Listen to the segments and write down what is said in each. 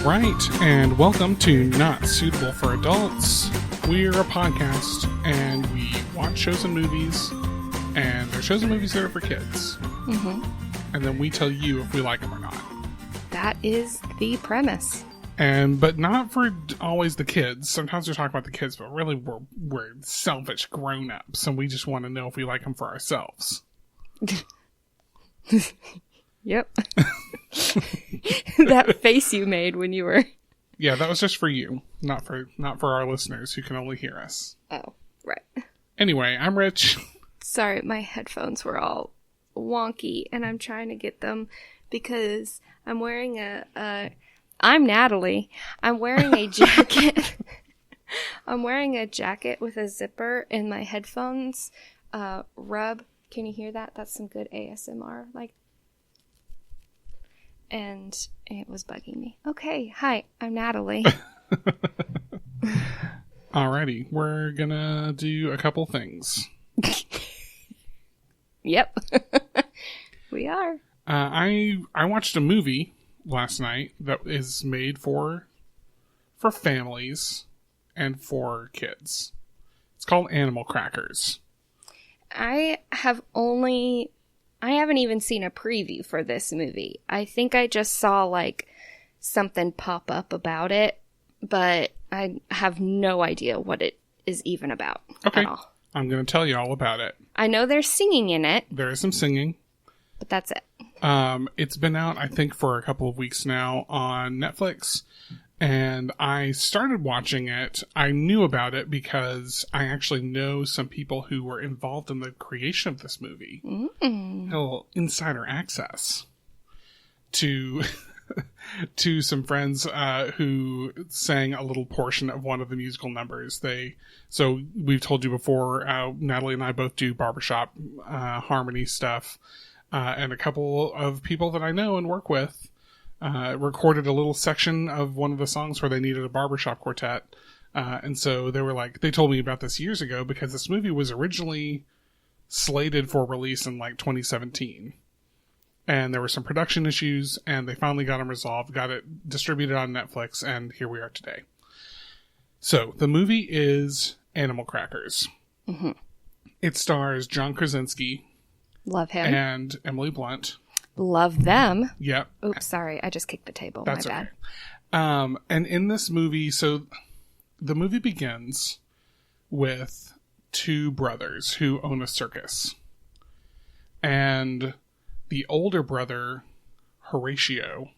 right, and welcome to Not Suitable for Adults. We're a podcast, and we watch shows and movies, and they're shows and movies that are for kids. Mm-hmm. And then we tell you if we like them or not. That is the premise. But not for always the kids. Sometimes we talk about the kids, but really we're selfish grown-ups, and we just want to know if we like them for ourselves. Yep. That face you made when you were... Yeah, that was just for you, not for our listeners who can only hear us. Oh, right. Anyway, I'm Rich. Sorry, my headphones were all wonky, and I'm trying to get them because I'm wearing I'm Natalie. I'm wearing a jacket. I'm wearing a jacket with a zipper, and my headphones rub. Can you hear that? That's some good ASMR. And it was bugging me. Okay, hi, I'm Natalie. Alrighty, we're gonna do a couple things. Yep, we are. I watched a movie last night that is made for families and for kids. It's called Animal Crackers. I haven't even seen a preview for this movie. I think I just saw something pop up about it, but I have no idea what it is even about at all. I'm going to tell you all about it. I know there's singing in it. There is some singing. But that's it. It's been out, I think, for a couple of weeks now on Netflix. And I started watching it. I knew about it because I actually know some people who were involved in the creation of this movie. Mm. A little insider access to to some friends who sang a little portion of one of the musical numbers. So we've told you before, Natalie and I both do barbershop harmony stuff. And a couple of people that I know and work with recorded a little section of one of the songs where they needed a barbershop quartet. And so they told me about this years ago because this movie was originally slated for release in 2017. And there were some production issues, and they finally got them resolved, got it distributed on Netflix, and here we are today. So the movie is Animal Crackers. Mm-hmm. It stars John Krasinski. Love him. And Emily Blunt. Love them. Yep. Oops, sorry. I just kicked the table. That's My bad. Okay. And in this movie, so the movie begins with two brothers who own a circus. And the older brother, Horatio,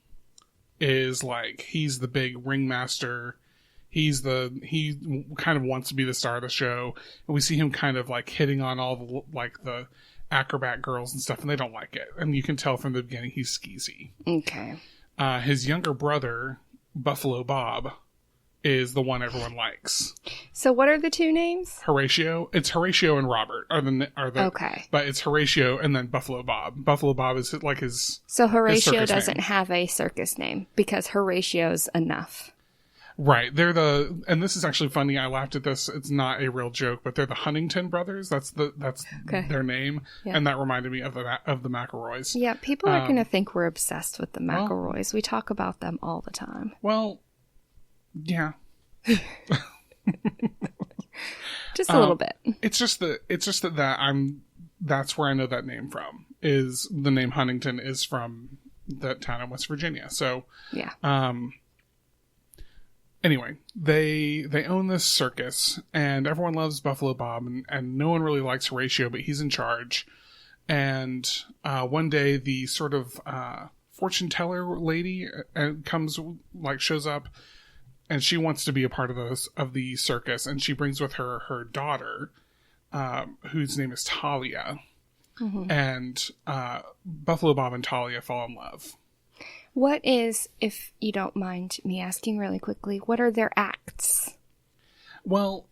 is he's the big ringmaster. He kind of wants to be the star of the show. And we see him kind of hitting on all the acrobat girls and stuff, and they don't like it. And you can tell from the beginning he's skeezy. Okay. His younger brother, Buffalo Bob, is the one everyone likes. So what are the two names? Horatio. It's Horatio and Robert are the okay. But it's Horatio and then Buffalo Bob. Buffalo Bob is his. So Horatio his doesn't name. have a circus name because Horatio's enough. Right. And this is actually funny. I laughed at this. It's not a real joke, but they're the Huntington brothers. That's okay. Their name. Yeah. And that reminded me of the McElroys. Yeah. People are going to think we're obsessed with the McElroys. We talk about them all the time. Well, yeah. Just a little bit. It's just that that's where I know that name from. Is the name Huntington is from that town in West Virginia. So, yeah. Anyway, they own this circus, and everyone loves Buffalo Bob, and no one really likes Horatio, but he's in charge. And one day, the sort of fortune teller lady shows up, and she wants to be a part of the circus, and she brings with her her daughter, whose name is Talia. Mm-hmm. And Buffalo Bob and Talia fall in love. What is, if you don't mind me asking really quickly, what are their acts? Well,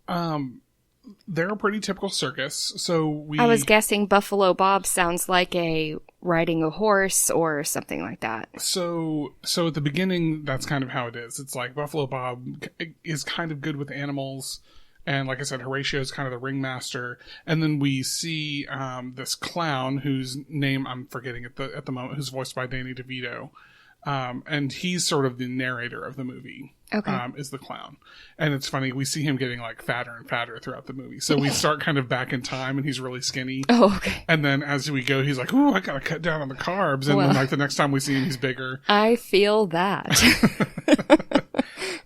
they're a pretty typical circus. So I was guessing Buffalo Bob sounds like riding a horse or something like that. So at the beginning, that's kind of how it is. It's Buffalo Bob is kind of good with animals. And like I said, Horatio is kind of the ringmaster. And then we see this clown whose name I'm forgetting at the moment, who's voiced by Danny DeVito. And he's sort of the narrator of the movie. Okay. Is the clown. And it's funny, we see him getting like fatter and fatter throughout the movie. So we start kind of back in time and he's really skinny. Oh, okay. And then as we go, he's like, ooh, I gotta cut down on the carbs. And then like the next time we see him, he's bigger. I feel that.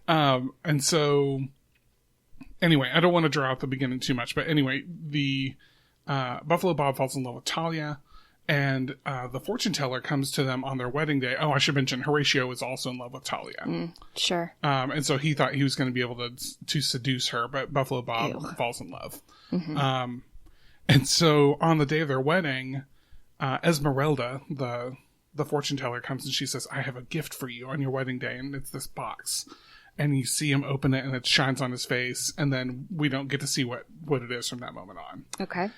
And so anyway, I don't want to draw out the beginning too much, but anyway, the Buffalo Bob falls in love with Talia. And the fortune teller comes to them on their wedding day. Oh, I should mention, Horatio is also in love with Talia. Sure. And so he thought he was going to be able to seduce her, but Buffalo Bob falls in love. And so on the day of their wedding, Esmeralda, the fortune teller, comes and she says, I have a gift for you on your wedding day. And it's this box. And you see him open it and it shines on his face. And then we don't get to see what it is from that moment on. Okay.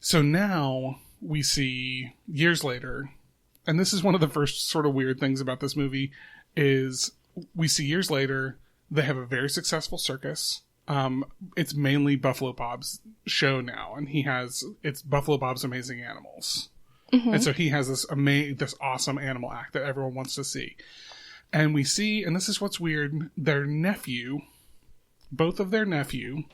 So now we see years later, and this is one of the first sort of weird things about this movie, is we see years later, they have a very successful circus. It's mainly Buffalo Bob's show now, and it's Buffalo Bob's Amazing Animals. And so he has this awesome animal act that everyone wants to see. And we see, and this is what's weird, both of their nephew.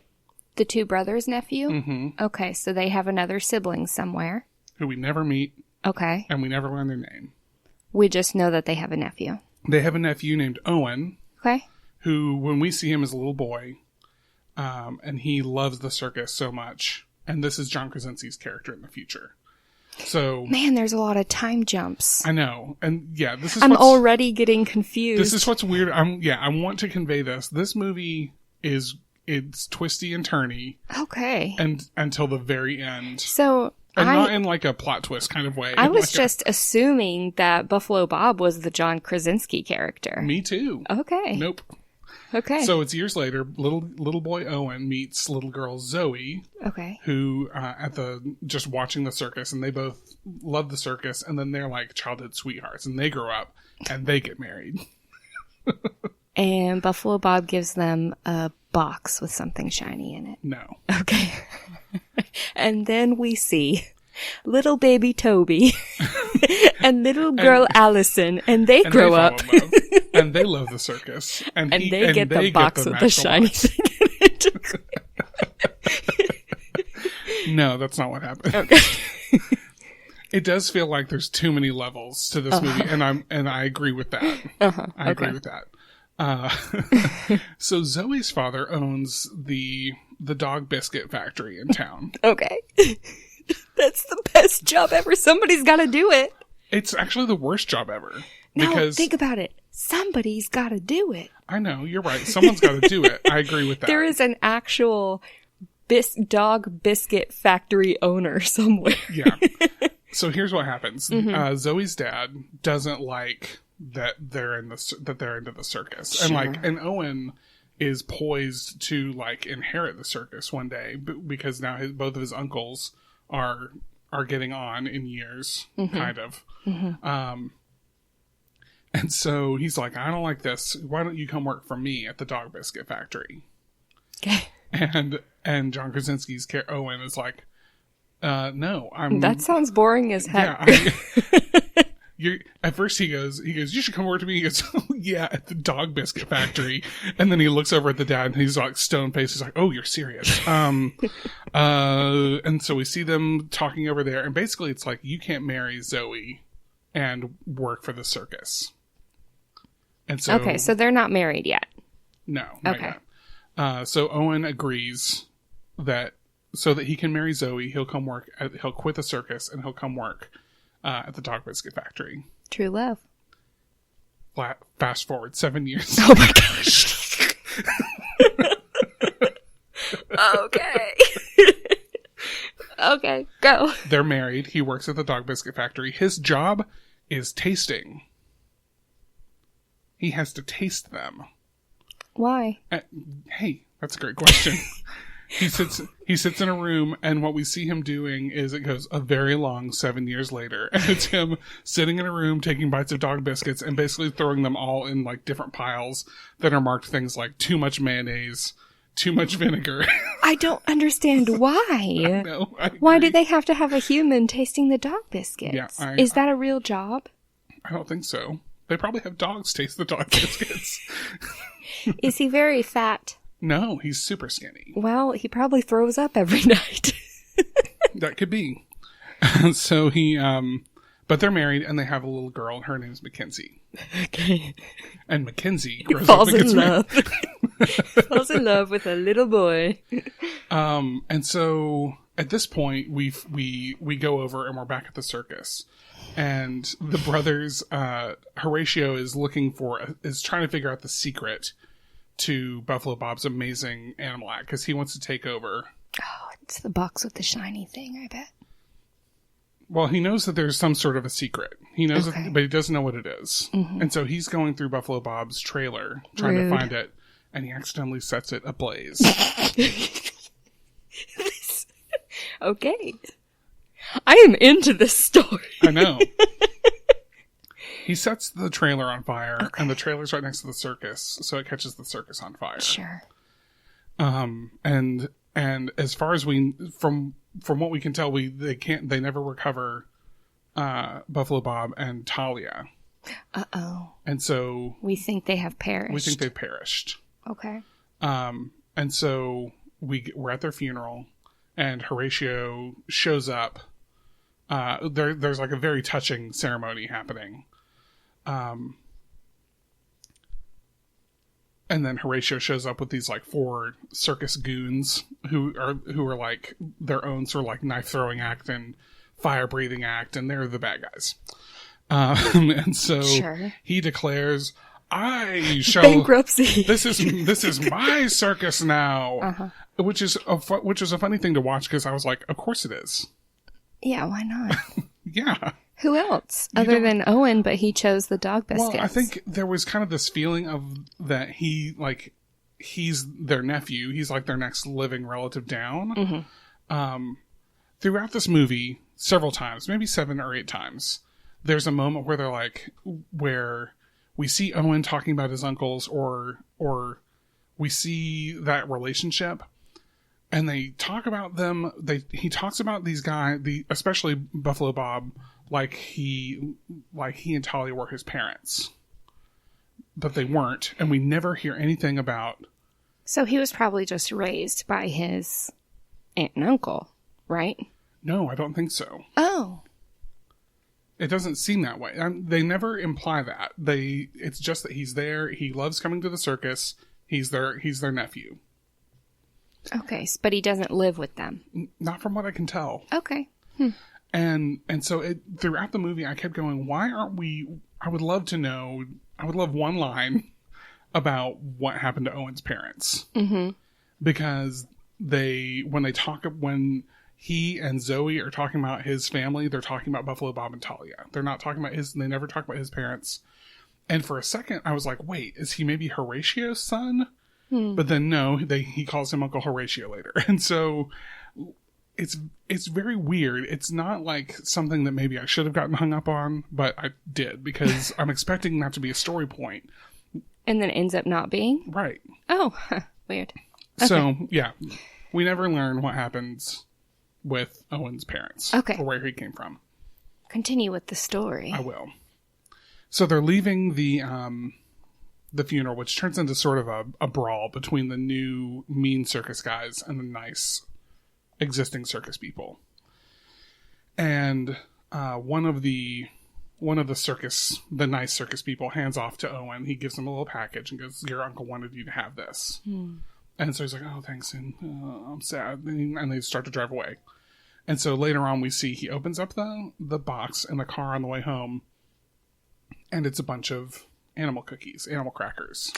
The two brothers' nephew? Okay, so they have another sibling somewhere. Who we never meet. Okay. And we never learn their name. We just know that they have a nephew. They have a nephew named Owen. Okay. Who, when we see him as a little boy, and he loves the circus so much. And this is John Krasinski's character in the future. So, man, there's a lot of time jumps. I know. And yeah, I'm already getting confused. This is what's weird. I want to convey this. This movie it's twisty and turny. Okay. And until the very end. So, and not in like a plot twist kind of way. I was just assuming that Buffalo Bob was the John Krasinski character. Me too. Okay. Nope. Okay. So it's years later, little boy Owen meets little girl Zoe. Okay. Who just watching the circus, and they both love the circus, and then they're like childhood sweethearts, and they grow up and they get married. And Buffalo Bob gives them a box with something shiny in it. No. Okay. And then we see little baby Toby and little girl Allison, and they grow up. And they love the circus. And they get the box with the shiny thing in it. No, that's not what happened. Okay. It does feel like there's too many levels to this movie, and I agree with that. I agree with that. So Zoe's father owns the dog biscuit factory in town. Okay. That's the best job ever. Somebody's got to do it. It's actually the worst job ever. No, because think about it. Somebody's got to do it. I know, you're right. Someone's got to do it. I agree with that. There is an actual dog biscuit factory owner somewhere. Yeah. So here's what happens. Zoe's dad doesn't like that they're into the circus. Sure. And Owen is poised to inherit the circus one day because now both of his uncles are getting on in years, kind of. And so he's like, I don't like this. Why don't you come work for me at the dog biscuit factory? Okay. And John Krasinski's Owen is like, no, that sounds boring as heck. Yeah, at first he goes, you should come work to me. He goes, oh, yeah, at the dog biscuit factory. And then he looks over at the dad and he's like stone faced. He's like, oh, you're serious. And so we see them talking over there. And basically it's like, you can't marry Zoe and work for the circus. And so, okay, so they're not married yet. No, not yet. So Owen agrees that so that he can marry Zoe, he'll quit the circus and he'll come work at the dog biscuit factory. True love. Fast forward 7 years. Oh my gosh. Okay. Okay, go. They're married. He works at the dog biscuit factory. His job is tasting. He has to taste them. Why? Hey, that's a great question. He sits in a room, and what we see him doing is it goes a very long 7 years later, and it's him sitting in a room taking bites of dog biscuits and basically throwing them all in different piles that are marked things like too much mayonnaise, too much vinegar. I don't understand why. I know, why do they have to have a human tasting the dog biscuits? Yeah, is that a real job? I don't think so. They probably have dogs taste the dog biscuits. Is he very fat? No, he's super skinny. Well, he probably throws up every night. That could be. So he, but they're married and they have a little girl. Her name's Mackenzie. Okay. And Mackenzie grows falls up and in gets love. married. Falls in love with a little boy. And so at this point, we go over and we're back at the circus. And the brothers, Horatio is trying to figure out the secret to Buffalo Bob's amazing animal act because he wants to take over. Oh, it's the box with the shiny thing, I bet. Well, he knows that there's some sort of a secret. He knows Okay. it, but he doesn't know what it is. Mm-hmm. And so he's going through Buffalo Bob's trailer trying Rude. to find it, and he accidentally sets it ablaze. Okay. I am into this story. I know. He sets the trailer on fire, Okay. and the trailer's right next to the circus, so it catches the circus on fire. Sure. And as far as from what we can tell, they never recover Buffalo Bob and Talia. Uh-oh. And so We think they have perished. we think they perished. Okay. And so we're at their funeral, and Horatio shows up. There's like a very touching ceremony happening. And then Horatio shows up with these like 4 circus goons who are like their own sort of like knife throwing act and fire breathing act, and they're the bad guys. And so Sure. he declares, "I shall Bankruptcy. This is my circus now," Uh-huh. which is a funny thing to watch because I was like, "Of course it is." Yeah, why not? Yeah. Who else? Other than Owen, but he chose the dog biscuits. Well, I think there was kind of this feeling of that he's their nephew. He's like their next living relative down. Mm-hmm. Throughout this movie, several times, maybe 7 or 8 times, there's a moment where we see Owen talking about his uncles, or we see that relationship, and they talk about them. He talks about these guys, especially Buffalo Bob, like he and Talia were his parents, but they weren't, and we never hear anything about. So he was probably just raised by his aunt and uncle, right? No, I don't think so. Oh. It doesn't seem that way. They never imply that. It's just that he's there. He loves coming to the circus. He's their nephew. Okay, but he doesn't live with them. Not from what I can tell. Okay. And so throughout the movie, I kept going, why aren't we... I would love to know... I would love one line about what happened to Owen's parents. Mm-hmm. Because when he and Zoe are talking about his family, they're talking about Buffalo Bob and Talia. They're not talking about they never talk about his parents. And for a second, I was like, wait, is he maybe Horatio's son? But then no, he calls him Uncle Horatio later. And so it's very weird. It's not like something that maybe I should have gotten hung up on, but I did because I'm expecting that to be a story point. And then ends up not being? Right. Oh, weird. Okay. So, yeah, we never learn what happens with Owen's parents. Okay. Or where he came from. Continue with the story. I will. So they're leaving the funeral, which turns into sort of a brawl between the new mean circus guys and the nice existing circus people. And one of the nice circus people hands off to Owen. He gives him a little package and goes, "Your uncle wanted you to have this." And so he's like, "Oh, thanks," and I'm sad. And they start to drive away. And so later on, we see he opens up the box in the car on the way home, and it's a bunch of animal cookies, animal crackers.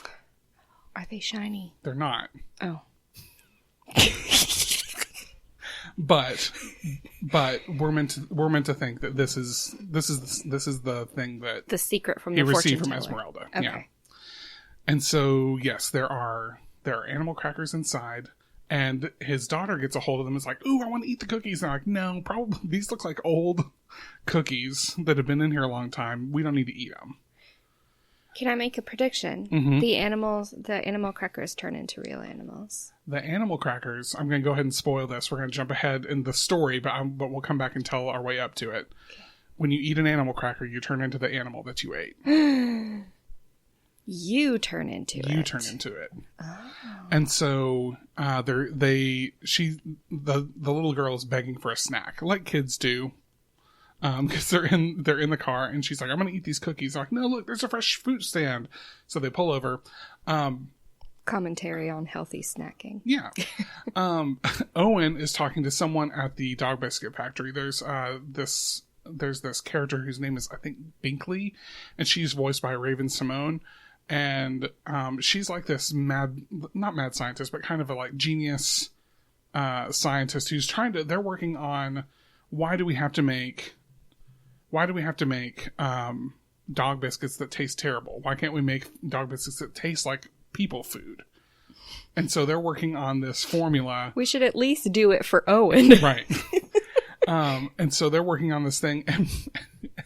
Are they shiny? They're not. Oh. But we're meant to think that this is the thing that The secret from he the fortune received from teller. Esmeralda. Okay. Yeah. And so yes, there are animal crackers inside, and his daughter gets a hold of them. It's like, "Ooh, I want to eat the cookies." And they're like, "No, probably these look like old cookies that have been in here a long time. We don't need to eat them." Can I make a prediction? Mm-hmm. The animal crackers turn into real animals. The animal crackers, I'm going to go ahead and spoil this. We're going to jump ahead in the story, but we'll come back and tell our way up to it. when you eat an animal cracker, you turn into the animal that you ate. You turn into it. You turn into it. Oh. And so the little girl is begging for a snack, like kids do, because they're in the car, and she's like, "I'm gonna eat these cookies." I'm like, "No, look, there's a fresh fruit stand." So they pull over. Commentary on healthy snacking. Yeah. Owen is talking to someone at the dog biscuit factory. There's this character whose name is, I think, Binkley, and she's voiced by Raven Simone. And she's like this not mad scientist, but kind of a like genius scientist who's they're working on why do we have to make dog biscuits that taste terrible? Why can't we make dog biscuits that taste like people food? And so they're working on this formula. We should at least do it for Owen. Right. And so they're working on this thing,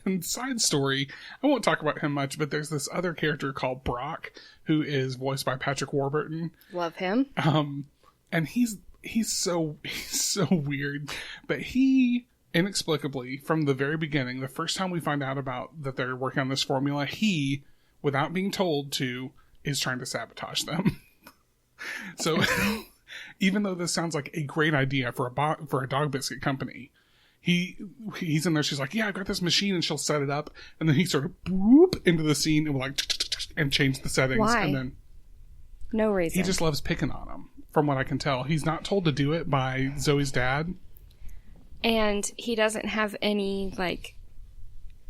and side story, I won't talk about him much, but there's this other character called Brock, who is voiced by Patrick Warburton. Love him. And he's so weird, but he inexplicably, from the very beginning, the first time we find out about that they're working on this formula, he, without being told to, is trying to sabotage them. So even though this sounds like a great idea for a dog biscuit company, he's in there. She's like, "Yeah, I've got this machine," and she'll set it up, and then he sort of boop into the scene and will like and change the settings. Why? And then no reason. He just loves picking on him, from what I can tell. He's not told to do it by Zoe's dad, and he doesn't have any like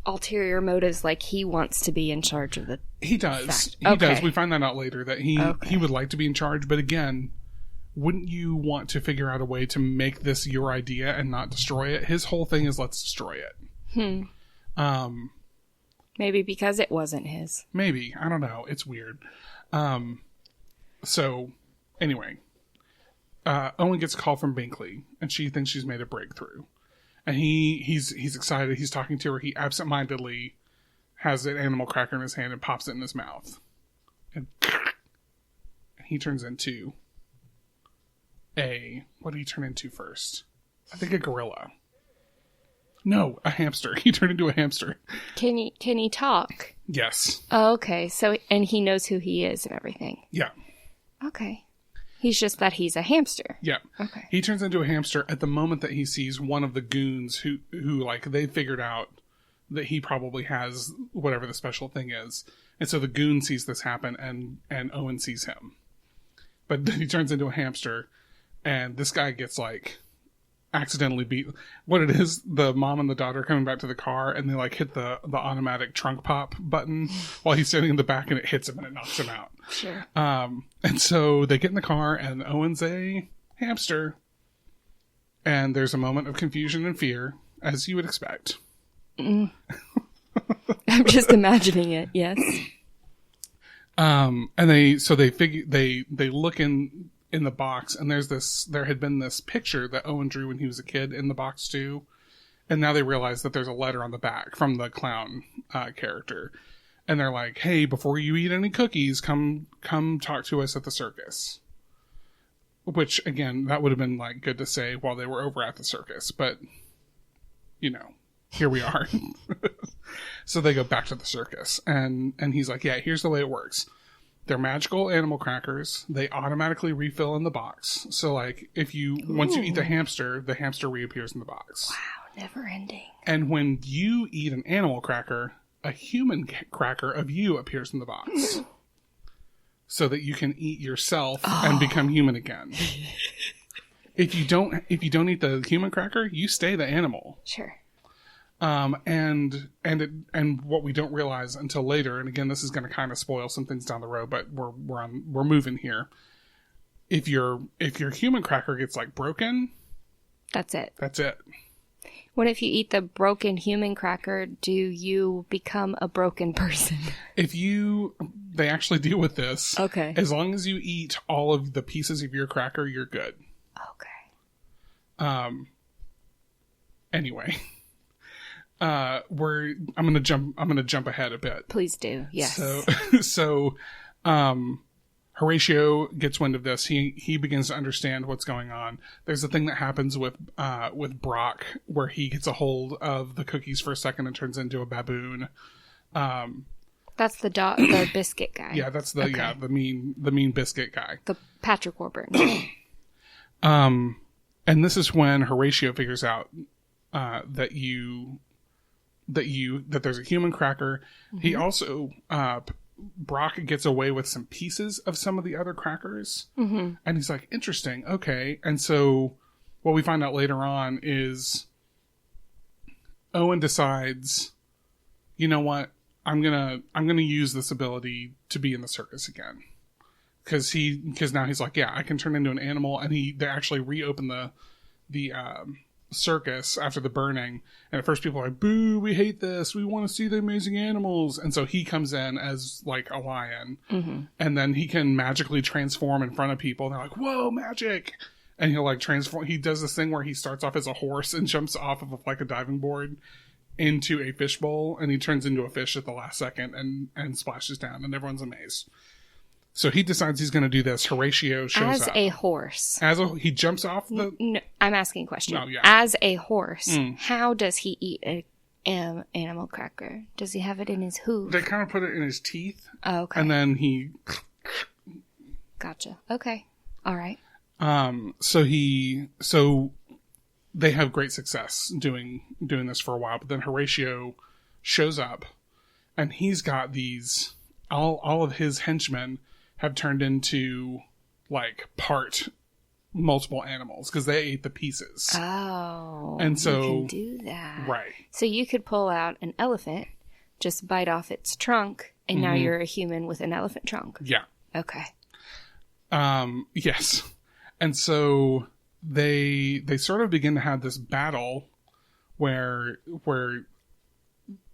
ulterior motives. Like he wants to be in charge of the. He does. He does. We find that out later that he would like to be in charge, but again, wouldn't you want to figure out a way to make this your idea and not destroy it? His whole thing is let's destroy it. Maybe because it wasn't his. Maybe. I don't know. It's weird. So anyway, Owen gets a call from Binkley, and she thinks she's made a breakthrough. And he's excited. He's talking to her. He absentmindedly has an animal cracker in his hand and pops it in his mouth. And he turns into what did he turn into first? I think a gorilla. No, a hamster. He turned into a hamster. Can he talk? Yes. Oh, okay. So, and he knows who he is and everything. Yeah. Okay. He's just that he's a hamster. Yeah. Okay. He turns into a hamster at the moment that he sees one of the goons who like they figured out that he probably has whatever the special thing is. And so the goon sees this happen and Owen sees him. But then he turns into a hamster, and this guy gets like accidentally beat. What it is, the mom and the daughter coming back to the car, and they like hit the automatic trunk pop button while he's standing in the back, and it hits him and it knocks him out. Sure. And so they get in the car, and Owen's a hamster, and there's a moment of confusion and fear, as you would expect. I'm just imagining it. Yes. And they look in the box, and there had been this picture that Owen drew when he was a kid in the box too. And now they realize that there's a letter on the back from the clown character. And they're like, "Hey, before you eat any cookies, come talk to us at the circus." Which, again, that would have been like good to say while they were over at the circus, but here we are. So they go back to the circus, and he's like, "Yeah, here's the way it works. They're magical animal crackers. They automatically refill in the box. So like once you eat the hamster reappears in the box." Wow, never ending. And when you eat an animal cracker, a human cracker of you appears in the box. So that you can eat yourself and become human again. If you don't eat the human cracker, you stay the animal. Sure. And what we don't realize until later, and again, this is going to kind of spoil some things down the road, but we're moving here. If your human cracker gets like broken, that's it. That's it. What if you eat the broken human cracker? Do you become a broken person? They actually deal with this. Okay. As long as you eat all of the pieces of your cracker, you're good. Okay. Anyway. I'm gonna jump ahead a bit. Please do. Yes. So Horatio gets wind of this. He begins to understand what's going on. There's a thing that happens with Brock where he gets a hold of the cookies for a second and turns into a baboon. That's the biscuit guy. Yeah, that's the mean biscuit guy. The Patrick Warburton. And this is when Horatio figures out that there's a human cracker. Mm-hmm. He also Brock gets away with some pieces of some of the other crackers. Mm-hmm. And he's like, interesting, okay. And so what we find out later on is Owen decides, you know what, I'm gonna use this ability to be in the circus again. Because now he's like, yeah, I can turn into an animal. And they actually reopen the circus after the burning. And at first people are like, boo, we hate this. We want to see the amazing animals. And so he comes in as like a lion. Mm-hmm. And then he can magically transform in front of people. And they're like, whoa, magic. And he'll like transform. He does this thing where he starts off as a horse and jumps off of like a diving board into a fishbowl. And he turns into a fish at the last second and splashes down. And everyone's amazed. So he decides he's going to do this. Horatio shows up. As a horse. He jumps off the... No, I'm asking a question. Oh, yeah. As a horse, how does he eat an animal cracker? Does he have it in his hoof? They kind of put it in his teeth. Oh, okay. And then he... Gotcha. Okay. All right. So they have great success doing this for a while. But then Horatio shows up and he's got these... All of his henchmen have turned into like multiple animals because they ate the pieces. Oh, and so you can do that, right? So you could pull out an elephant, just bite off its trunk, and now you're a human with an elephant trunk. Yeah. Okay. Yes, and so they sort of begin to have this battle where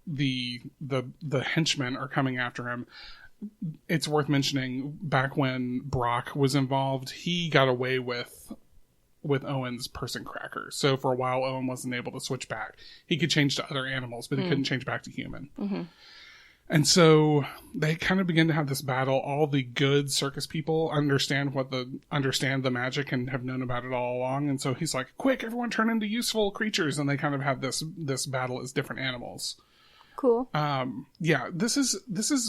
the henchmen are coming after him. It's worth mentioning, back when Brock was involved, he got away with Owen's person cracker. So for a while, Owen wasn't able to switch back. He could change to other animals, but he couldn't change back to human. Mm-hmm. And so they kind of begin to have this battle. All the good circus people understand the magic and have known about it all along. And so he's like, quick, everyone turn into useful creatures. And they kind of have this battle as different animals. Cool. Yeah, this is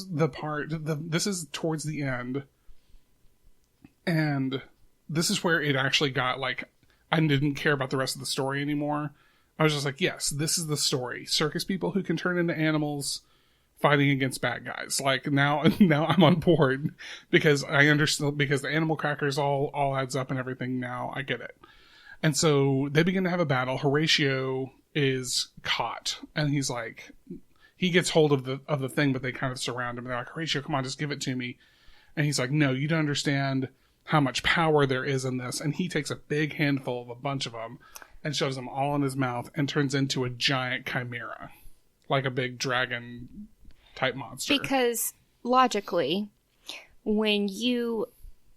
the part, this is towards the end. And this is where it actually got like, I didn't care about the rest of the story anymore. I was just like, yes, this is the story. Circus people who can turn into animals fighting against bad guys. Like now I'm on board because I understand, because the animal crackers all adds up and everything. Now I get it. And so they begin to have a battle. Horatio is caught and he's like, he gets hold of the thing, but they kind of surround him. They're like, Horatio, come on, just give it to me. And he's like, no, you don't understand how much power there is in this. And he takes a big handful of a bunch of them and shoves them all in his mouth and turns into a giant chimera, like a big dragon type monster. Because logically, when you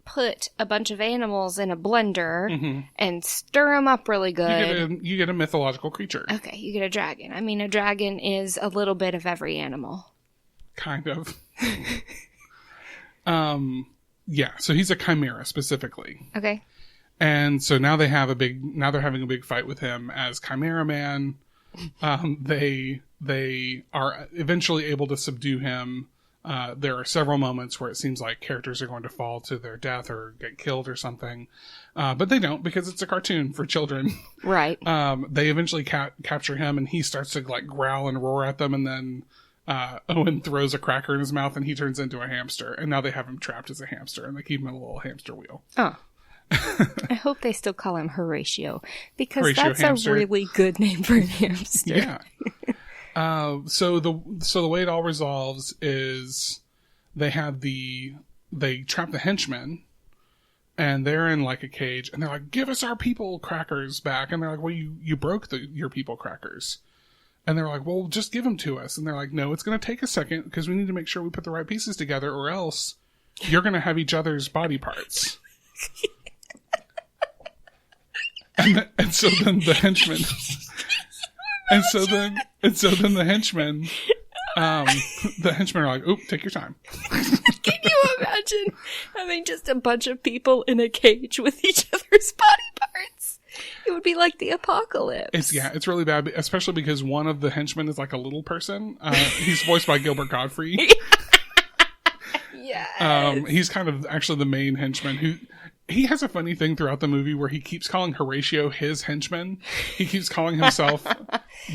put a bunch of animals in a blender and stir them up really good, you get a mythological creature. Okay, you get a dragon. I mean, a dragon is a little bit of every animal. Kind of. Yeah, so he's a chimera specifically. Okay. And so now they're having a big fight with him as Chimera Man. They are eventually able to subdue him. There are several moments where it seems like characters are going to fall to their death or get killed or something. But they don't, because it's a cartoon for children. Right. They eventually capture him and he starts to like growl and roar at them. And then Owen throws a cracker in his mouth and he turns into a hamster. And now they have him trapped as a hamster and they keep him in a little hamster wheel. Oh. I hope they still call him Horatio, because Horatio that's hamster. A really good name for a hamster. Yeah. So the way it all resolves is they trap the henchmen and they're in like a cage and they're like, give us our people crackers back. And they're like, well, you broke your people crackers. And they're like, well, just give them to us. And they're like, no, it's going to take a second because we need to make sure we put the right pieces together or else you're going to have each other's body parts. And so then the henchmen, the henchmen are like, oop, take your time. Can you imagine having just a bunch of people in a cage with each other's body parts? It would be like the apocalypse. It's really bad, especially because one of the henchmen is like a little person. He's voiced by Gilbert Godfrey. Yes. He's kind of actually the main henchman he has a funny thing throughout the movie where he keeps calling Horatio his henchman. He keeps calling himself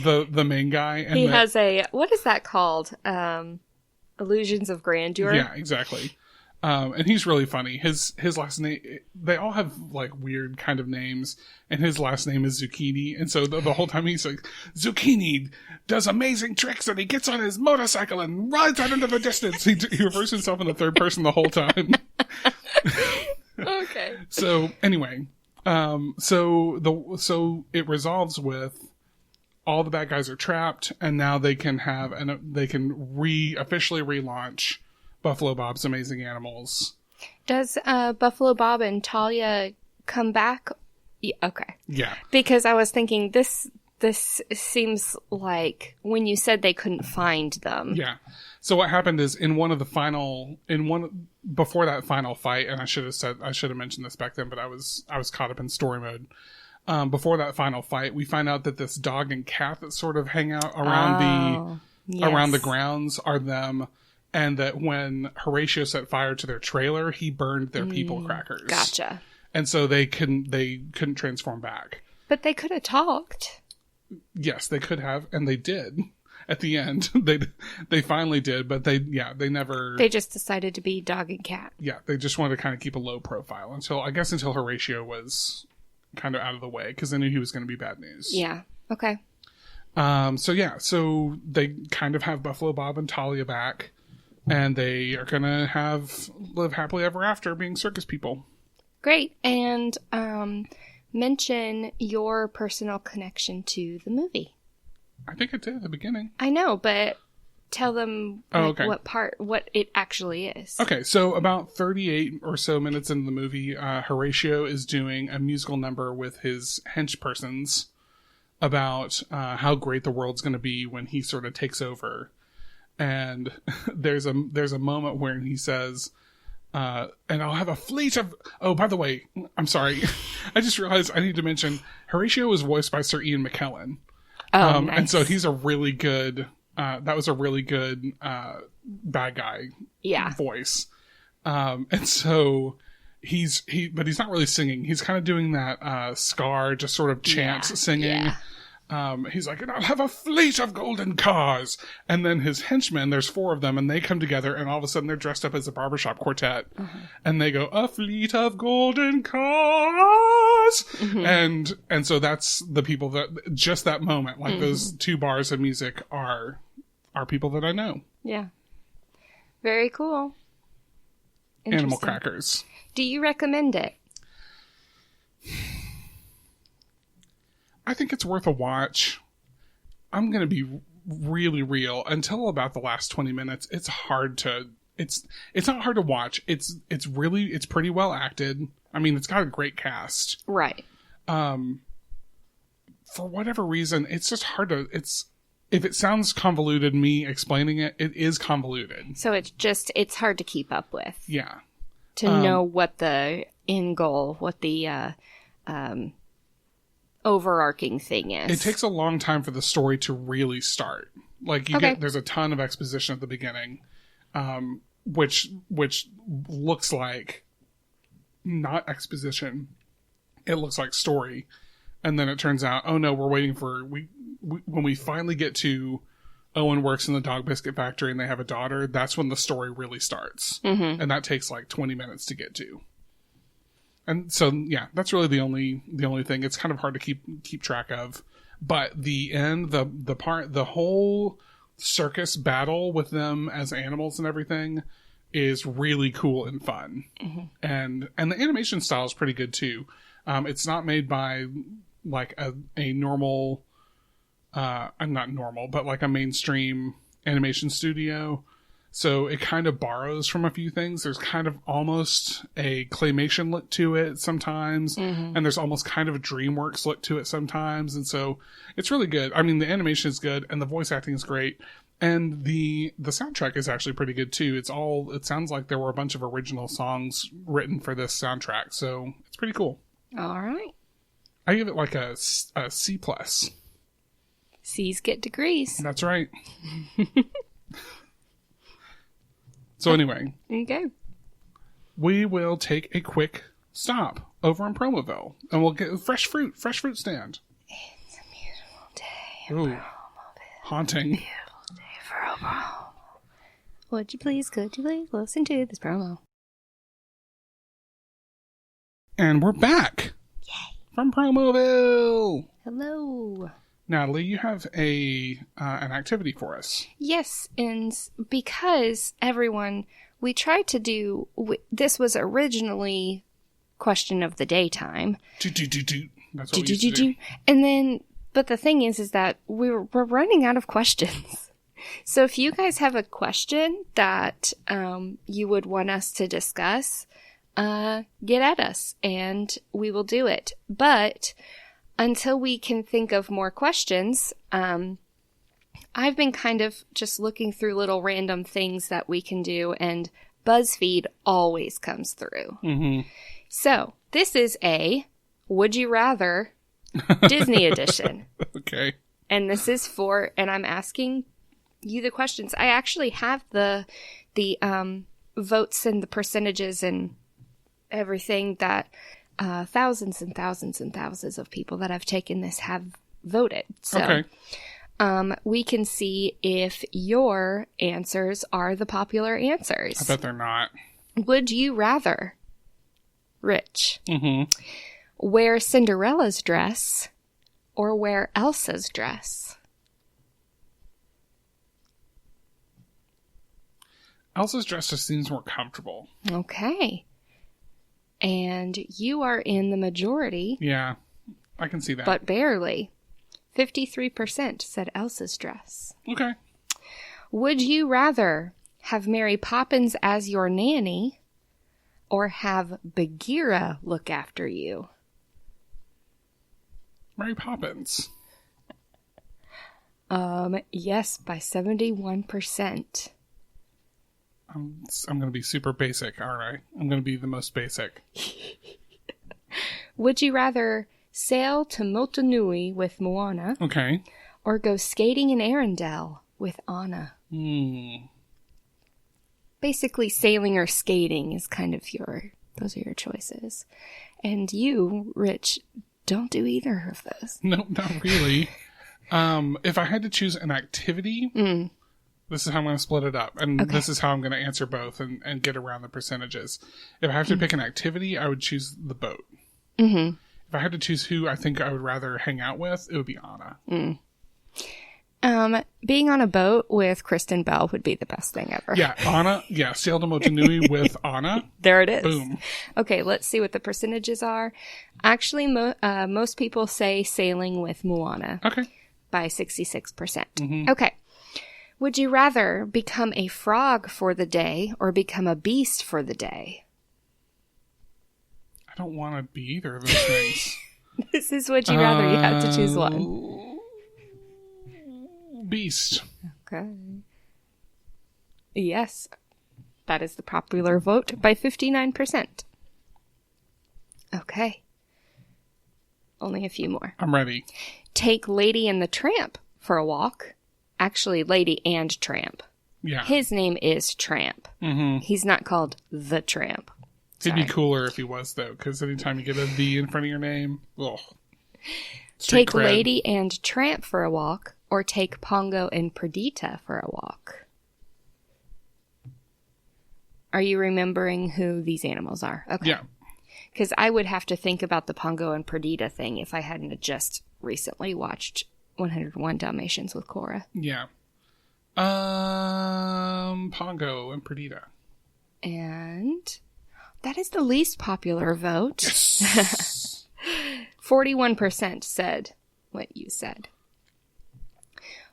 the main guy. And he has what is that called? Illusions of Grandeur. Yeah, exactly. And he's really funny. His last name, they all have like weird kind of names, and his last name is Zucchini. And so the whole time he's like, Zucchini does amazing tricks, and he gets on his motorcycle and rides out into the distance. He refers to himself in the third person the whole time. Okay. So anyway, so it resolves with all the bad guys are trapped, and now they can officially relaunch Buffalo Bob's Amazing Animals. Does Buffalo Bob and Talia come back? Yeah, okay. Yeah. Because I was thinking this seems like when you said they couldn't find them. Yeah. So what happened is before that final fight, and I should have mentioned this back then, but I was caught up in story mode. Before that final fight, we find out that this dog and cat that sort of hang out around around the grounds are them, and that when Horatio set fire to their trailer, he burned their people crackers. Gotcha. And so they couldn't transform back. But they could have talked. Yes, they could have, and they did. At the end, they finally did, but they never. They just decided to be dog and cat. Yeah, they just wanted to kind of keep a low profile until Horatio was kind of out of the way, because they knew he was going to be bad news. Yeah. Okay. So they kind of have Buffalo Bob and Talia back, and they are going to live happily ever after being circus people. Great. And mention your personal connection to the movie. I think I did at the beginning. I know, but tell them what it actually is. Okay, so about 38 or so minutes into the movie, Horatio is doing a musical number with his henchpersons about how great the world's going to be when he sort of takes over. And there's a moment where he says, and I'll have a fleet of... Oh, by the way, I'm sorry. I just realized I need to mention Horatio was voiced by Sir Ian McKellen. Oh, nice. And so he's a really good... that was a really good bad guy voice. And so but he's not really singing. He's kind of doing that Scar, just sort of chant singing. Yeah. He's like, and I'll have a fleet of golden cars. And then his henchmen, there's 4 of them, and they come together, and all of a sudden they're dressed up as a barbershop quartet. Mm-hmm. And they go, a fleet of golden cars. Mm-hmm. And so that's the people that, just that moment, like those 2 bars of music are people that I know. Yeah. Very cool. Animal crackers. Do you recommend it? I think it's worth a watch. I'm going to be really real. Until about the last 20 minutes, it's not hard to watch. It's pretty well acted. I mean, it's got a great cast. Right. For whatever reason, it's just hard to, if it sounds convoluted, me explaining it is convoluted. So it's hard to keep up with. Yeah. To know what the end goal, what the, overarching thing is. It takes a long time for the story to really start. Like there's a ton of exposition at the beginning, which looks like not exposition. It looks like story, and then it turns out, oh no, we're waiting for when we finally get to Owen works in the dog biscuit factory and they have a daughter. That's when the story really starts, and that takes like 20 minutes to get to. And so, yeah, that's really the only thing. It's kind of hard to keep track of. But the end, the whole circus battle with them as animals and everything is really cool and fun. Mm-hmm. And the animation style is pretty good too. It's not made by like a normal, not normal, but like a mainstream animation studio. So it kind of borrows from a few things. There's kind of almost a claymation look to it sometimes. Mm-hmm. And there's almost kind of a DreamWorks look to it sometimes. And so it's really good. I mean, the animation is good and the voice acting is great. And the soundtrack is actually pretty good too. It sounds like there were a bunch of original songs written for this soundtrack, so it's pretty cool. All right. I give it like a C+. C's get degrees. That's right. So anyway. Okay. We will take a quick stop over in Promoville, and we'll get fresh fruit stand. It's a beautiful day. Ooh, haunting. Beautiful day for a promo. Could you please listen to this promo? And we're back. Yay. From Promoville. Hello. Natalie, you have an activity for us. Yes, and because everyone, we tried to do, this was originally question of the daytime. That's what we used to do. And then, but the thing is that we're running out of questions. So if you guys have a question that you would want us to discuss, get at us and we will do it. But until we can think of more questions, I've been kind of just looking through little random things that we can do, and BuzzFeed always comes through. Mm-hmm. So this is a Would You Rather Disney edition. Okay. And this is and I'm asking you the questions. I actually have the votes and the percentages and everything that thousands and thousands and thousands of people that have taken this have voted. So okay. We can see if your answers are the popular answers. I bet they're not. Would you rather, Rich, wear Cinderella's dress or wear Elsa's dress? Elsa's dress just seems more comfortable. Okay. And you are in the majority. Yeah, I can see that. But barely. 53% said Elsa's dress. Okay. Would you rather have Mary Poppins as your nanny or have Bagheera look after you? Mary Poppins. Yes, by 71%. I'm going to be super basic, aren't I? I'm going to be the most basic. Would you rather sail to Motunui with Moana? Okay. Or go skating in Arendelle with Anna? Basically, sailing or skating is kind of those are your choices. And you, Rich, don't do either of those. No, not really. If I had to choose an activity, this is how I'm going to split it up. And this is how I'm going to answer both and get around the percentages. If I have to pick an activity, I would choose the boat. Mm-hmm. If I had to choose who I think I would rather hang out with, it would be Anna. Being on a boat with Kristen Bell would be the best thing ever. Yeah, Anna. Yeah, sail to Motunui with Anna. There it is. Boom. Okay, let's see what the percentages are. Actually, most people say sailing with Moana. Okay. By 66%. Okay. Would you rather become a frog for the day or become a beast for the day? I don't want to be either of those things. This is would you rather. You have to choose one. Beast. Okay. Yes. That is the popular vote by 59%. Okay. Only a few more. I'm ready. Take Lady and the Tramp for a walk. Actually, Lady and Tramp. Yeah. His name is Tramp. Mm-hmm. He's not called the Tramp. It'd be cooler if he was, though, because anytime you get a V in front of your name, ugh. Take Lady and Tramp for a walk, or take Pongo and Perdita for a walk. Are you remembering who these animals are? Okay. Yeah. Because I would have to think about the Pongo and Perdita thing if I hadn't just recently watched 101 Dalmatians with Cora. Yeah. Pongo and Perdita. And that is the least popular vote. Yes. 41% said what you said.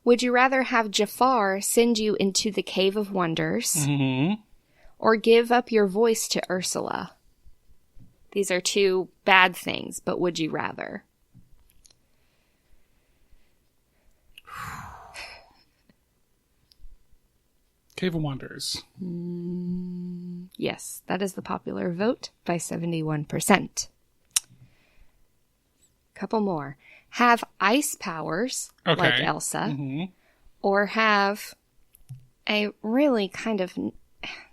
Would you rather have Jafar send you into the Cave of Wonders or give up your voice to Ursula? These are two bad things, but would you rather? Cave of Wonders. Yes, that is the popular vote by 71%. Couple more. Have ice powers, like Elsa, or have a really kind of...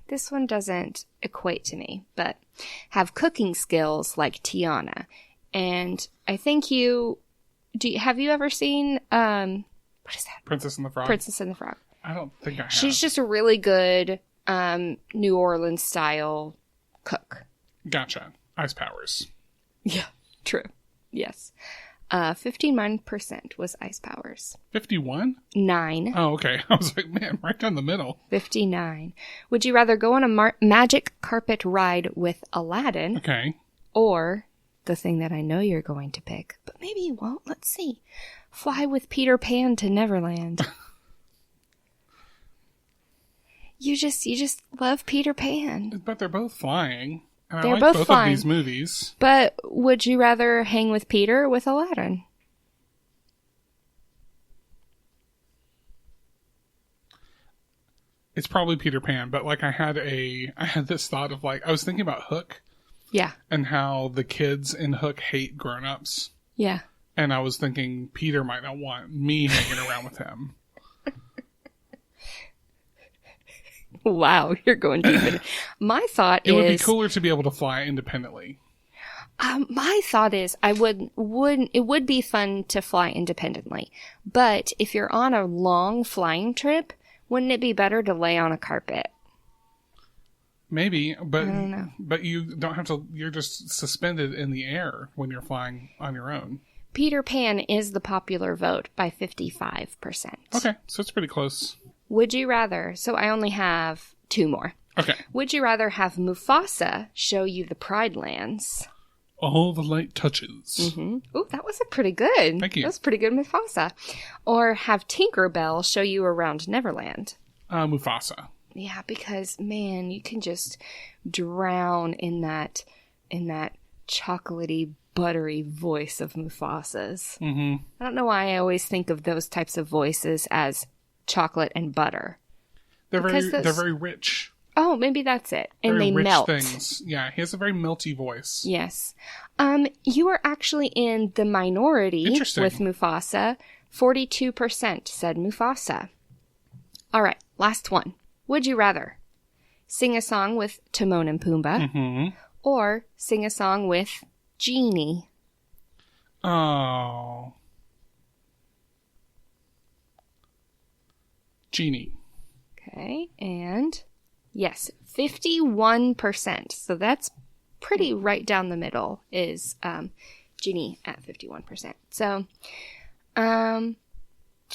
This one doesn't equate to me, but have cooking skills like Tiana. And I think have you ever seen, what is that? Princess and the Frog? Princess and the Frog. I don't think I have. She's just a really good New Orleans style cook. Gotcha. Ice powers. Yeah, true. Yes. 59% was ice powers. 51? 9. Oh, okay. I was like, man, right down the middle. 59. Would you rather go on a magic carpet ride with Aladdin? Okay. Or, the thing that I know you're going to pick, but maybe you won't, let's see. Fly with Peter Pan to Neverland. You just love Peter Pan. But they're both flying. And They're I like both both flying. of these movies. But would you rather hang with Peter or with Aladdin? It's probably Peter Pan, but like I had this thought of like, I was thinking about Hook. Yeah. And how the kids in Hook hate grown-ups. Yeah. And I was thinking Peter might not want me hanging around with him. Wow, you're going deep in. My thought It would be cooler to be able to fly independently. My thought is it would be fun to fly independently. But if you're on a long flying trip, wouldn't it be better to lay on a carpet? Maybe, but I don't know. But you don't have to, you're just suspended in the air when you're flying on your own. Peter Pan is the popular vote by 55%. Okay, so it's pretty close. Would you rather, so I only have 2 more. Okay. Would you rather have Mufasa show you the Pride Lands? All the light touches. Ooh, that was a pretty good. Thank you. That was pretty good, Mufasa. Or have Tinkerbell show you around Neverland? Mufasa. Yeah, because, man, you can just drown in that chocolatey, buttery voice of Mufasa's. Mm-hmm. I don't know why I always think of those types of voices as chocolate and butter. They're very rich. Oh, maybe that's it. And very they rich melt. Things. Yeah, he has a very melty voice. Yes. You are actually in the minority with Mufasa. 42% said Mufasa. All right, last one. Would you rather sing a song with Timon and Pumbaa or sing a song with Genie? Oh. Genie. Okay, and yes, 51%. So that's pretty right down the middle is Genie at 51%. So, there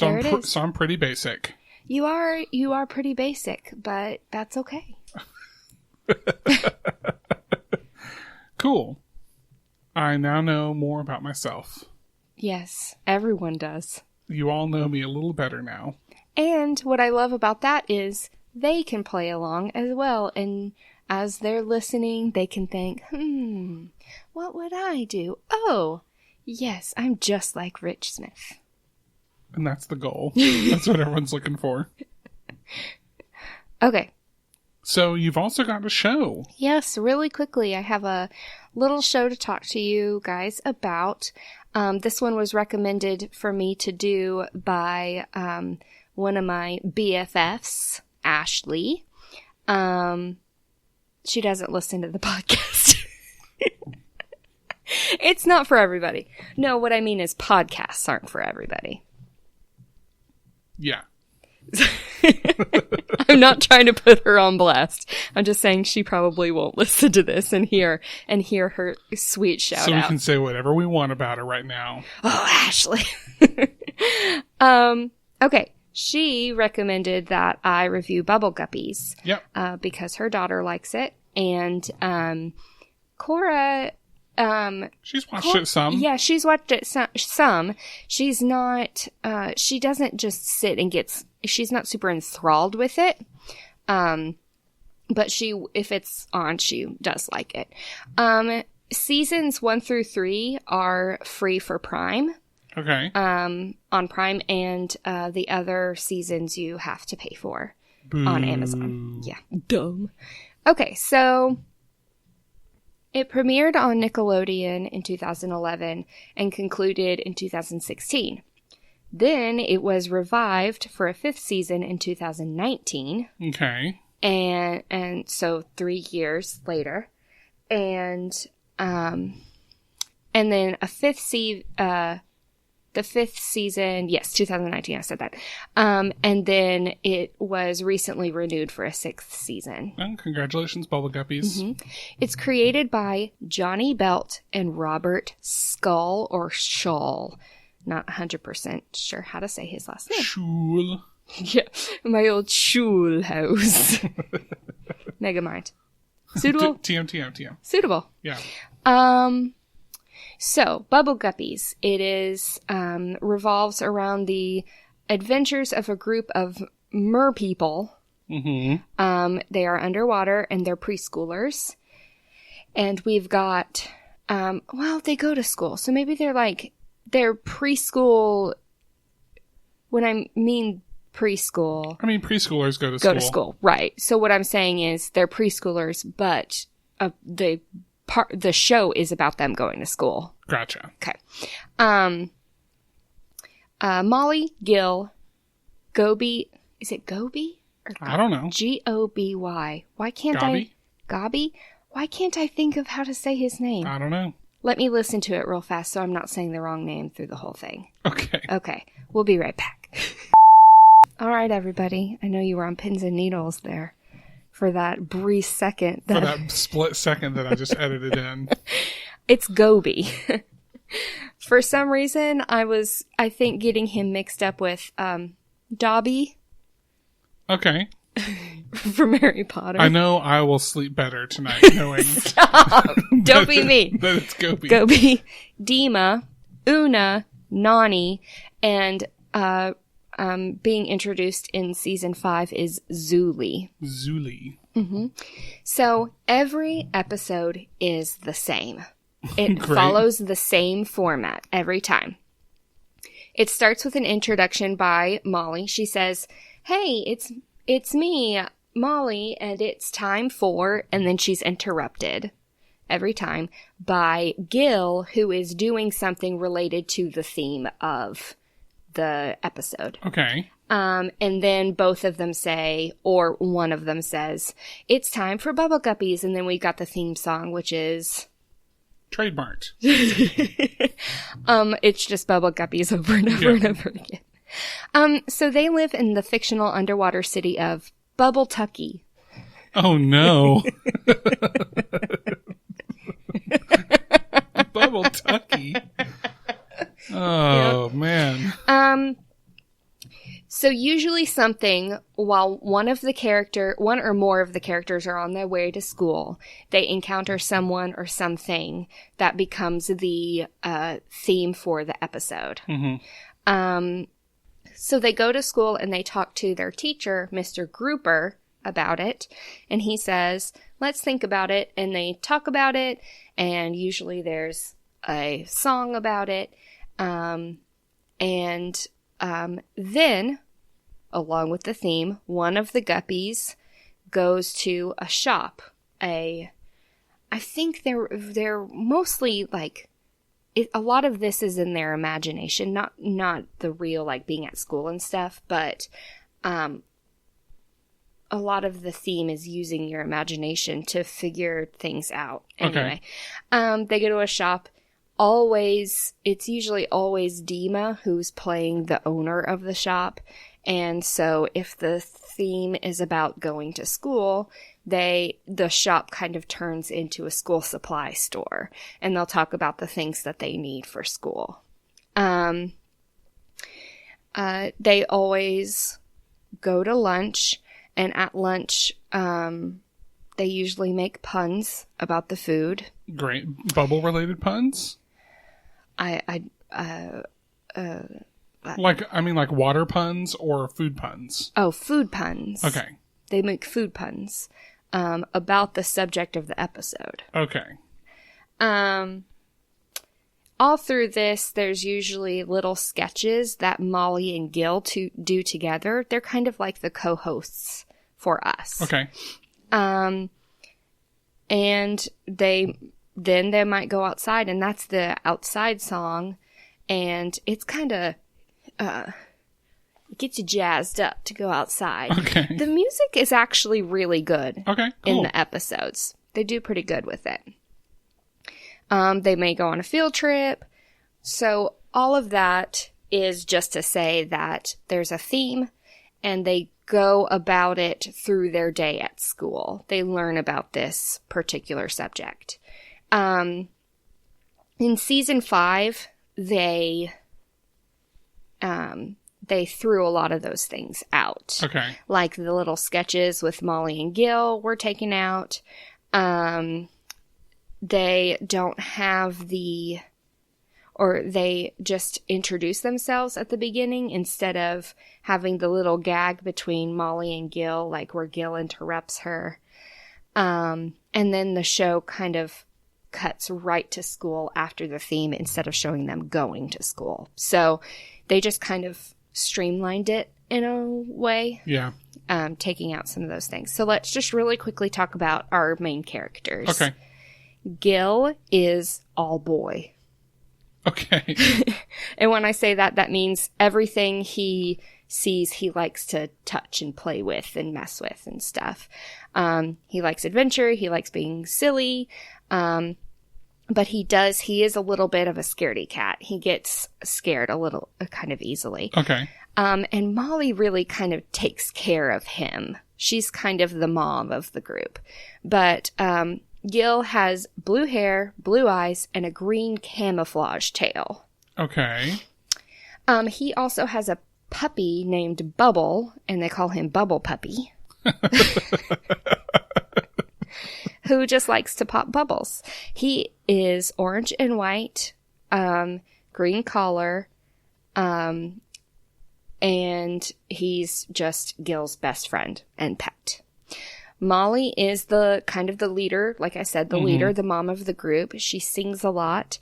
it is. So I'm pretty basic. You are pretty basic, but that's okay. Cool. I now know more about myself. Yes, everyone does. You all know me a little better now. And what I love about that is they can play along as well. And as they're listening, they can think, what would I do? Oh, yes, I'm just like Rich Smith. And that's the goal. That's what everyone's looking for. Okay. So you've also got a show. Yes, really quickly. I have a little show to talk to you guys about. This one was recommended for me to do by one of my BFFs, Ashley. She doesn't listen to the podcast. It's not for everybody. No, what I mean is podcasts aren't for everybody. Yeah. I'm not trying to put her on blast. I'm just saying she probably won't listen to this and hear her sweet shout out. So we can say whatever we want about her right now. Oh, Ashley. Okay. She recommended that I review Bubble Guppies. Yep. Because her daughter likes it. And Cora... she's watched it some. Yeah, she's watched it some. She's not, she doesn't just sit and she's not super enthralled with it. But if it's on, she does like it. Seasons 1 through 3 are free for Prime. Okay. On Prime, and the other seasons you have to pay for. on Amazon. Yeah, dumb. Okay, so it premiered on Nickelodeon in 2011 and concluded in 2016. Then it was revived for a 5th season in 2019. Okay. And so 3 years later. And then the 5th season, yes, 2019, I said that. And then it was recently renewed for a 6th season. Well, congratulations, Bubble Guppies. Mm-hmm. It's created by Johnny Belt and Robert Skull or Schull. Not 100% sure how to say his last name. Schul. Yeah, my old Schul house. Megamind. Suitable? TM. Suitable. Yeah. So, Bubble Guppies. It is, revolves around the adventures of a group of mer people. Mm-hmm. They are underwater and they're preschoolers. And we've got, they go to school. So maybe they're preschool. When I mean preschool. I mean, preschoolers go to school. Right. So what I'm saying is they're preschoolers, but the show is about them going to school. Gotcha. Okay. Molly, Gil, Goby. Is it Goby? I don't know. Goby. Why can't Gobby? Gobby? Why can't I think of how to say his name? I don't know. Let me listen to it real fast so I'm not saying the wrong name through the whole thing. Okay. Okay. We'll be right back. All right, everybody. I know you were on pins and needles there for that brief second. For that split second that I just edited in. It's Goby. For some reason, I think, getting him mixed up with Dobby. Okay. From Harry Potter. I know I will sleep better tonight knowing. Stop! Don't be me. That it's Goby. Goby, Dima, Una, Nani, and being introduced in season 5 is Zuli. Zuli. Mm-hmm. So every episode is the same. It Great. follows the same format every time. It starts with an introduction by Molly. She says, "Hey, it's me, Molly, and it's time for," and then she's interrupted every time by Gil, who is doing something related to the theme of the episode. Okay. And then both of them say, or one of them says, "It's time for Bubble Guppies," and then we got the theme song, which is trademarked. It's just Bubble Guppies over and over and over again. So they live in the fictional underwater city of Bubble Tucky. Oh no. Bubble Tucky. Oh, man. So usually something, while one or more of the characters are on their way to school, they encounter someone or something that becomes the theme for the episode. Mm-hmm. So they go to school and they talk to their teacher, Mr. Grouper, about it. And he says, "Let's think about it." And they talk about it. And usually there's a song about it. Then, along with the theme, one of the Guppies goes to a shop. I think they're mostly like, a lot of this is in their imagination, not the real, like, being at school and stuff, but a lot of the theme is using your imagination to figure things out. Anyway, they go to a shop. It's usually always Dima who's playing the owner of the shop. And so if the theme is about going to school, the shop kind of turns into a school supply store, and they'll talk about the things that they need for school. They always go to lunch, and at lunch, they usually make puns about the food. Great. Bubble-related puns? Like water puns or food puns? Oh, food puns. Okay. They make food puns about the subject of the episode. Okay. All through this, there's usually little sketches that Molly and Gil do together. They're kind of like the co-hosts for us. Okay. And they might go outside, and that's the outside song, and it's kind of gets you jazzed up to go outside. Okay. The music is actually really good. Okay, in cool. the episodes. They do pretty good with it. They may go on a field trip. So all of that is just to say that there's a theme, and they go about it through their day at school. They learn about this particular subject. In season 5, they threw a lot of those things out. Okay. Like the little sketches with Molly and Gil were taken out. They don't have or they just introduce themselves at the beginning instead of having the little gag between Molly and Gil, like where Gil interrupts her. And then the show kind of cuts right to school after the theme instead of showing them going to school. So they just kind of streamlined it in a way. Yeah. Taking out some of those things. So let's just really quickly talk about our main characters. Okay. Gil is all boy. Okay. And when I say that, that means everything he sees he likes to touch and play with and mess with and stuff. He likes adventure. He likes being silly. But he is a little bit of a scaredy cat. He gets scared a little, kind of easily. Okay. And Molly really kind of takes care of him. She's kind of the mom of the group. But Gil has blue hair, blue eyes, and a green camouflage tail. Okay. He also has a puppy named Bubble, and they call him Bubble Puppy. Who just likes to pop bubbles. He is orange and white, green collar, and he's just Gil's best friend and pet. Molly is the kind of the leader, like I said, the leader, the mom of the group. She sings a lot.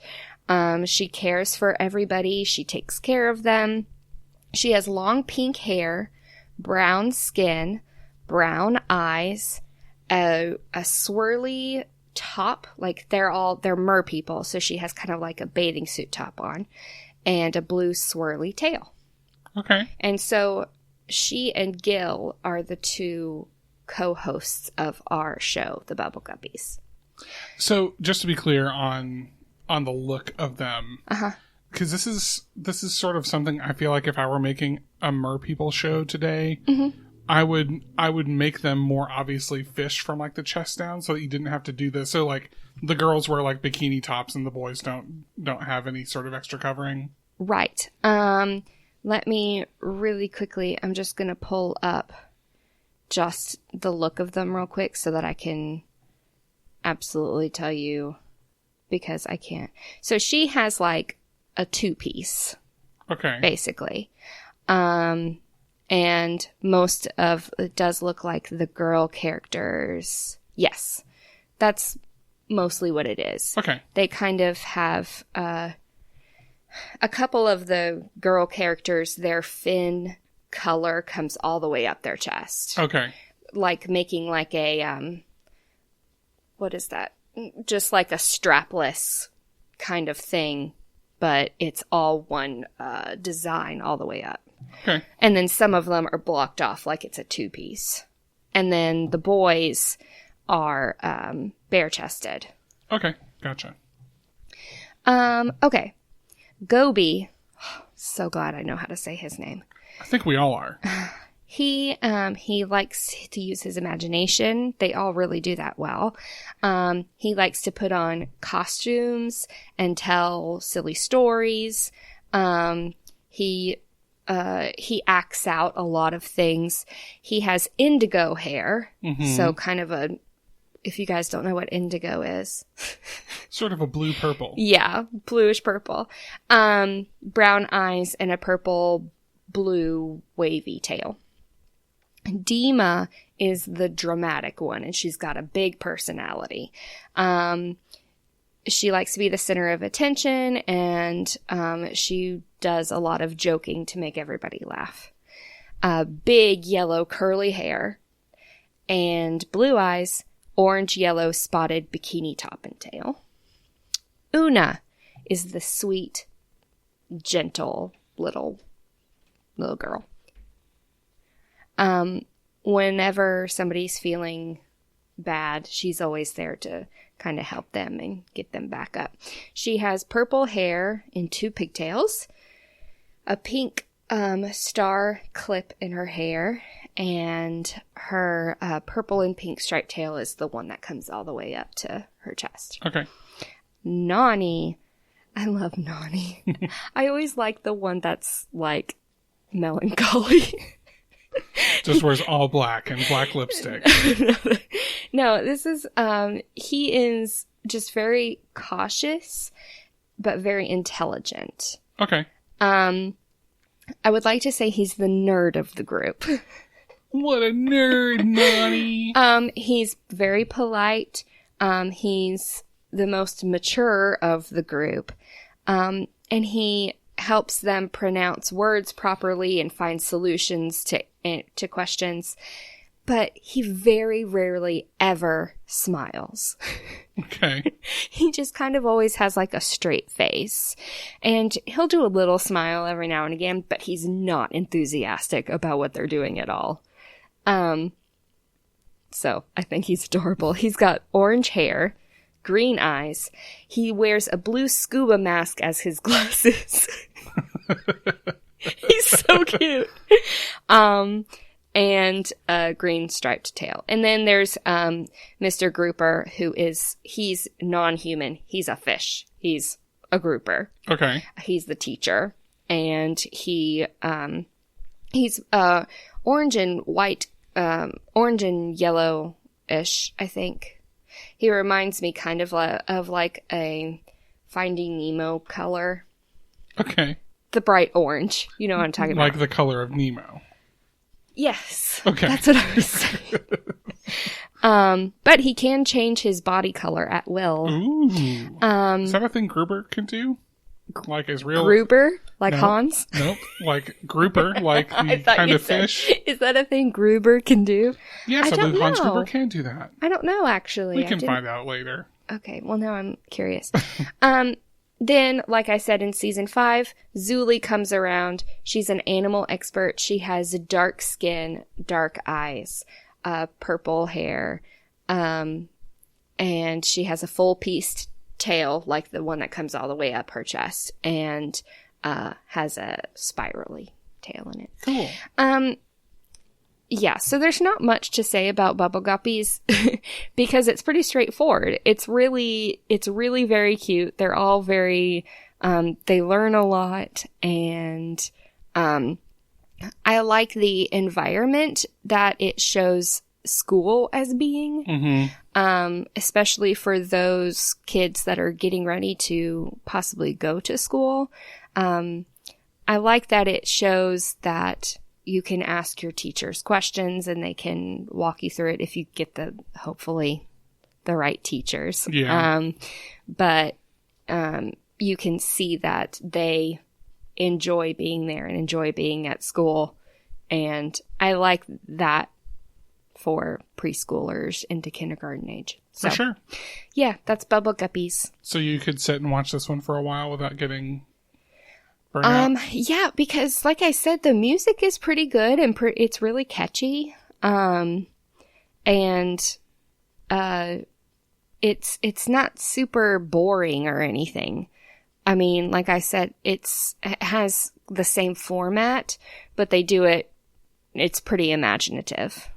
She cares for everybody. She takes care of them. She has long pink hair, brown skin, brown eyes, a swirly top, like they're mer people, so she has kind of like a bathing suit top on, and a blue swirly tail. Okay. And so she and Gil are the two co-hosts of our show, the Bubble Guppies. So just to be clear on the look of them, because this is sort of something I feel like if I were making a mer people show today, I would make them more obviously fish from like the chest down, so that you didn't have to do this. So like the girls wear like bikini tops and the boys don't have any sort of extra covering. Right. Let me really quickly, I'm just going to pull up just the look of them real quick so that I can absolutely tell you, because I can't. So she has like a 2-piece. Okay. Basically. And most of it does look like the girl characters. Yes. That's mostly what it is. Okay. They kind of have a couple of the girl characters, their fin color comes all the way up their chest. Okay. Like making like a, what is that? Just like a strapless kind of thing, but it's all one design all the way up. Okay. And then some of them are blocked off like it's a 2-piece. And then the boys are bare-chested. Okay. Gotcha. Okay. Gobi. So glad I know how to say his name. I think we all are. He likes to use his imagination. They all really do that well. He likes to put on costumes and tell silly stories. He acts out a lot of things. He has indigo hair. So kind of if you guys don't know what indigo is. Sort of a blue-purple. Yeah, bluish purple. Brown eyes and a purple-blue wavy tail. Dima is the dramatic one, and she's got a big personality. She likes to be the center of attention, and she does a lot of joking to make everybody laugh. Big yellow curly hair, and blue eyes, orange, yellow, spotted bikini top and tail. Una is the sweet, gentle little girl. Whenever somebody's feeling bad, she's always there to kind of help them and get them back up. She has purple hair and 2 pigtails, a pink star clip in her hair, and her purple and pink striped tail is the one that comes all the way up to her chest. Okay. Nani. I love Nani. I always like the one that's like melancholy. Just wears all black and black lipstick. No, this is, he is just very cautious, but very intelligent. Okay. I would like to say he's the nerd of the group. What a nerd, Nani. He's very polite. He's the most mature of the group. And he helps them pronounce words properly and find solutions to questions. But he very rarely ever smiles. Okay. He just kind of always has like a straight face. And he'll do a little smile every now and again, but he's not enthusiastic about what they're doing at all. So I think he's adorable. He's got orange hair, green eyes. He wears a blue scuba mask as his glasses. He's so cute. And a green striped tail. And then there's Mr. Grouper, he's non-human. He's a fish. He's a grouper. Okay. He's the teacher. And he's orange and white, orange and yellow-ish, I think. He reminds me kind of like a Finding Nemo color. Okay. The bright orange. You know what I'm talking about. Like the color of Nemo. Yes. Okay. That's what I was saying. But he can change his body color at will. Ooh. Is that a thing Gruber can do? Like his real... Gruber? Like no. Hans? Nope. Like grouper, like the kind of fish. Is that a thing Gruber can do? Yes, I believe Hans know. Gruber can do that. I don't know, actually. We can find out later. Okay, well, now I'm curious. Then, like I said in season 5, Zuli comes around. She's an animal expert. She has dark skin, dark eyes, purple hair, and she has a full-pieced tail, like the one that comes all the way up her chest, and has a spirally tail in it. Cool. Yeah, so there's not much to say about Bubble Guppies because it's pretty straightforward. It's really very cute. They're all very, they learn a lot, and I like the environment that it shows school as being, especially for those kids that are getting ready to possibly go to school. I like that it shows that you can ask your teachers questions and they can walk you through it if you get hopefully the right teachers. Yeah. But you can see that they enjoy being there and enjoy being at school. And I like that for preschoolers into kindergarten age. So, for sure. Yeah, that's Bubble Guppies. So you could sit and watch this one for a while without getting... Yeah, because like I said, the music is pretty good and it's really catchy. And it's not super boring or anything. I mean, like I said, it has the same format, but they do it's pretty imaginative.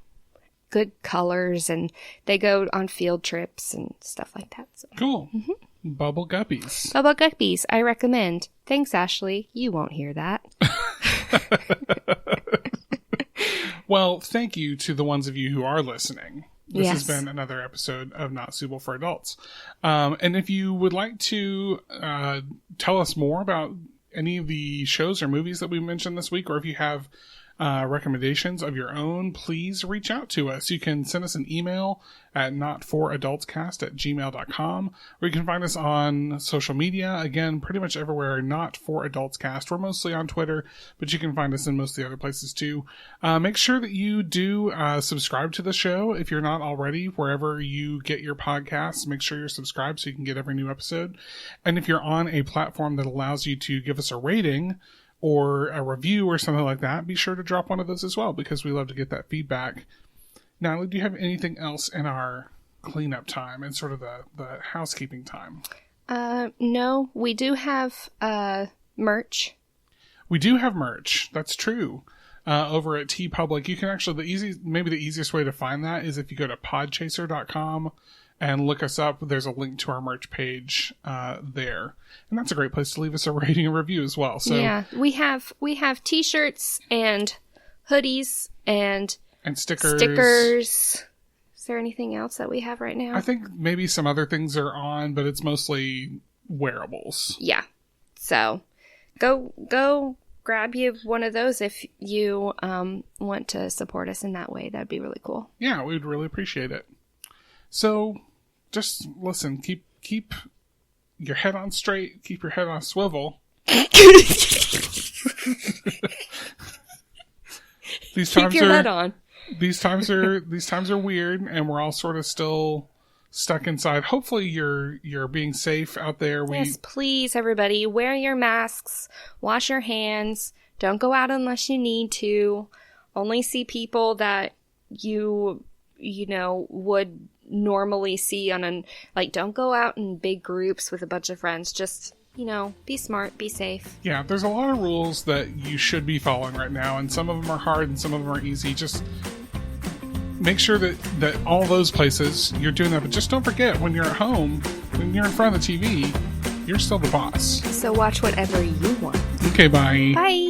Good colors, and they go on field trips and stuff like that. So. Cool. Mm-hmm. Bubble Guppies. Bubble Guppies, I recommend. Thanks, Ashley. You won't hear that. Well, thank you to the ones of you who are listening. This has Yes. been another episode of Not Suitable for Adults. And if you would like to tell us more about any of the shows or movies that we mentioned this week, or if you have recommendations of your own, please reach out to us. You can send us an email at notforadultscast@gmail.com, or you can find us on social media. Again, pretty much everywhere, Not For Adults Cast. We're mostly on Twitter, but you can find us in most of the other places too. Make sure that you do subscribe to the show if you're not already, wherever you get your podcasts. Make sure you're subscribed so you can get every new episode. And if you're on a platform that allows you to give us a rating or a review or something like that, be sure to drop one of those as well, because we love to get that feedback. Natalie, do you have anything else in our cleanup time and sort of the housekeeping time? No, we do have merch. We do have merch. That's true. Over at TeePublic, you can actually, maybe the easiest way to find that is if you go to podchaser.com and look us up. There's a link to our merch page there. And that's a great place to leave us a rating and review as well. So yeah, we have t-shirts and hoodies and stickers. Is there anything else that we have right now? I think maybe some other things are on, but it's mostly wearables. Yeah. So go grab you one of those if you want to support us in that way. That'd be really cool. Yeah, we'd really appreciate it. So just listen, keep your head on straight, keep your head on swivel. These times keep your head on. These times are weird, and we're all sort of still stuck inside. Hopefully you're being safe out there. Yes, please, everybody, wear your masks, wash your hands, don't go out unless you need to. Only see people that you know would normally see on don't go out in big groups with a bunch of friends. Just, be smart, be safe. Yeah, there's a lot of rules that you should be following right now, and some of them are hard and some of them are easy. Just make sure that all those places you're doing that, but just don't forget, when you're at home, when you're in front of the TV, you're still the boss. So watch whatever you want. Okay, bye. Bye.